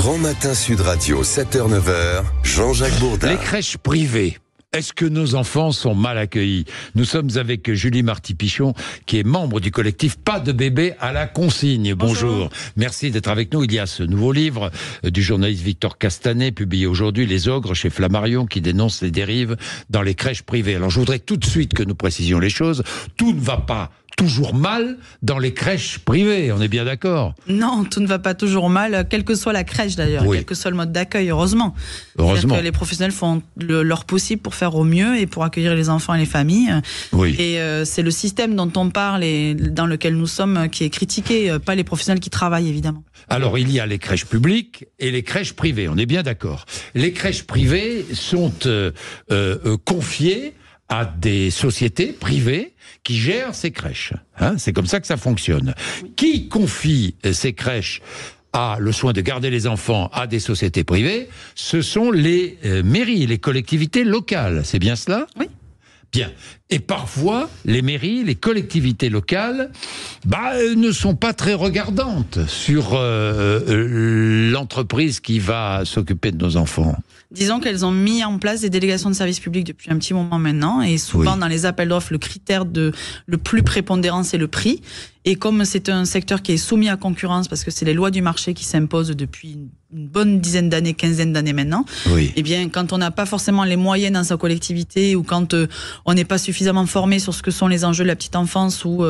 Grand Matin Sud Radio, 7h-9h, Jean-Jacques Bourdin. Les crèches privées. Est-ce que nos enfants sont mal accueillis? Nous sommes avec Julie Marty-Pichon, qui est membre du collectif Pas de bébé à la consigne. Bonjour. Merci d'être avec nous. Il y a ce nouveau livre du journaliste Victor Castanet, publié aujourd'hui, Les Ogres, chez Flammarion, qui dénonce les dérives dans les crèches privées. Alors je voudrais tout de suite que nous précisions les choses. Tout ne va pas toujours mal dans les crèches privées, on est bien d'accord? Non, tout ne va pas toujours mal, quelle que soit la crèche d'ailleurs, quel que soit le mode d'accueil, heureusement. C'est-à-dire que les professionnels font leur possible pour faire au mieux et pour accueillir les enfants et les familles. Oui. Et c'est le système dont on parle et dans lequel nous sommes qui est critiqué, pas les professionnels qui travaillent évidemment. Alors il y a les crèches publiques et les crèches privées, on est bien d'accord. Les crèches privées sont confiées à des sociétés privées qui gèrent ces crèches. C'est comme ça que ça fonctionne. Oui. Qui confie ces crèches à le soin de garder les enfants à des sociétés privées? Ce sont les mairies, les collectivités locales. C'est bien cela? Oui. Bien. Et parfois, les mairies, les collectivités locales, ne sont pas très regardantes sur l'entreprise qui va s'occuper de nos enfants. Disons qu'elles ont mis en place des délégations de services publics depuis un petit moment maintenant, et souvent dans les appels d'offres, le critère le plus prépondérant, c'est le prix. Et comme c'est un secteur qui est soumis à concurrence, parce que c'est les lois du marché qui s'imposent depuis une bonne dizaine d'années, quinzaine d'années maintenant, eh bien, quand on n'a pas forcément les moyens dans sa collectivité, ou quand on n'est pas suffisamment formé sur ce que sont les enjeux de la petite enfance, ou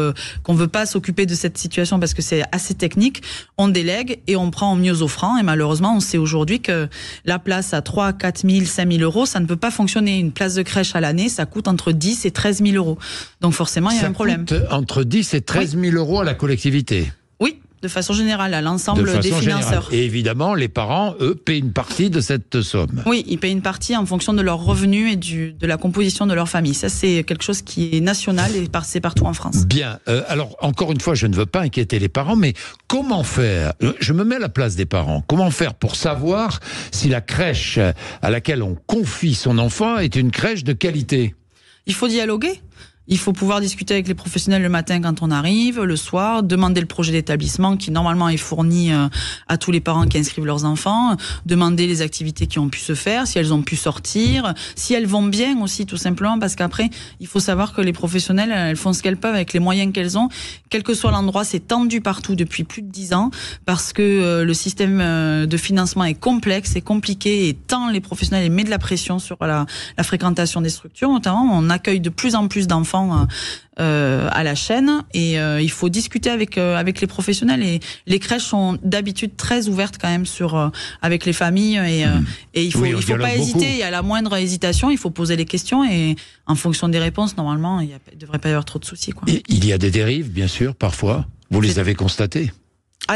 qu'on veut pas s'occuper de cette situation parce que c'est assez technique, on délègue et on prend au mieux offrant. Et malheureusement, on sait aujourd'hui que la place à 3, 4 000, 5 000 euros, ça ne peut pas fonctionner. Une place de crèche à l'année, ça coûte entre 10 et 13 000 euros. Donc forcément, il y a un problème. Ça coûte entre 10 et 13 000 euros à la collectivité? Oui. De façon générale, à l'ensemble des financeurs. Et évidemment, les parents, eux, paient une partie de cette somme. Oui, ils payent une partie en fonction de leurs revenus et de la composition de leur famille. Ça, c'est quelque chose qui est national et c'est partout en France. Bien. Alors, encore une fois, je ne veux pas inquiéter les parents, mais comment faire? Je me mets à la place des parents. Comment faire pour savoir si la crèche à laquelle on confie son enfant est une crèche de qualité? Il faut dialoguer. Il faut pouvoir discuter avec les professionnels le matin quand on arrive, le soir, demander le projet d'établissement qui normalement est fourni à tous les parents qui inscrivent leurs enfants, demander les activités qui ont pu se faire, si elles ont pu sortir, si elles vont bien aussi tout simplement, parce qu'après il faut savoir que les professionnels, elles font ce qu'elles peuvent avec les moyens qu'elles ont, quel que soit l'endroit. C'est tendu partout depuis plus de 10 ans parce que le système de financement est complexe et compliqué, et tant les professionnels mettent de la pression sur la fréquentation des structures. Notamment, on accueille de plus en plus d'enfants à la chaîne, et il faut discuter avec les professionnels, et les crèches sont d'habitude très ouvertes quand même avec les familles, et il faut pas hésiter. Et à la moindre hésitation, il faut poser les questions, et en fonction des réponses, normalement, il devrait pas y avoir trop de soucis, quoi. Et il y a des dérives, bien sûr, parfois. Vous les avez constatées?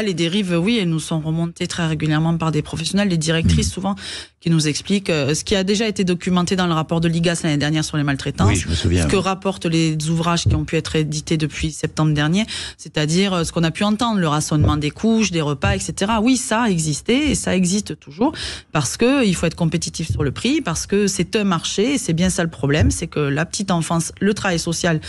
Les dérives, oui, elles nous sont remontées très régulièrement par des professionnels, des directrices souvent, qui nous expliquent ce qui a déjà été documenté dans le rapport de l'IGAS l'année dernière sur les maltraitances. Oui, je me souviens. Ce que rapportent les ouvrages qui ont pu être édités depuis septembre dernier, c'est-à-dire ce qu'on a pu entendre, le rationnement des couches, des repas, etc. Oui, ça a existé et ça existe toujours, parce que il faut être compétitif sur le prix, parce que c'est un marché, et c'est bien ça le problème, c'est que la petite enfance, le travail social,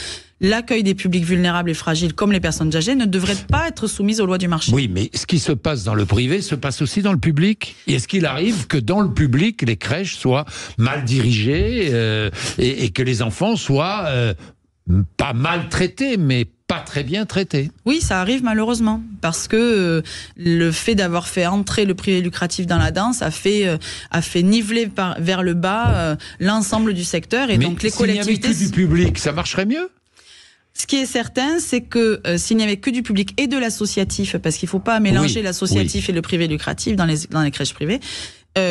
l'accueil des publics vulnérables et fragiles comme les personnes âgées ne devrait pas être soumises aux lois du marché. Oui, mais ce qui se passe dans le privé se passe aussi dans le public. Et est-ce qu'il arrive que dans le public, les crèches soient mal dirigées et que les enfants soient pas maltraités, mais pas très bien traités? Oui, ça arrive malheureusement, parce que le fait d'avoir fait entrer le privé lucratif dans la danse a fait niveler vers le bas l'ensemble du secteur, et mais donc les collectivités... S'il n'y avait que du public, ça marcherait mieux? Ce qui est certain, c'est que s'il n'y avait que du public et de l'associatif, parce qu'il ne faut pas mélanger l'associatif et le privé lucratif dans les crèches privées,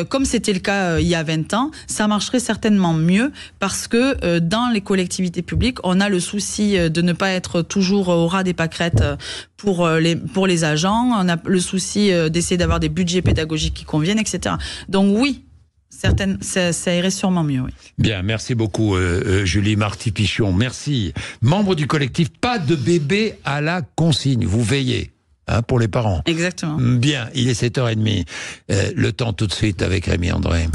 comme c'était le cas il y a 20 ans, ça marcherait certainement mieux, parce que dans les collectivités publiques, on a le souci de ne pas être toujours au ras des pâquerettes pour les agents, on a le souci d'essayer d'avoir des budgets pédagogiques qui conviennent, etc. Donc oui, ça irait sûrement mieux, oui. Bien, merci beaucoup Julie Marty-Pichon, merci. Membre du collectif Pas de bébé à la consigne, vous veillez pour les parents. Exactement. Bien, il est 7h30, le temps tout de suite avec Rémi André.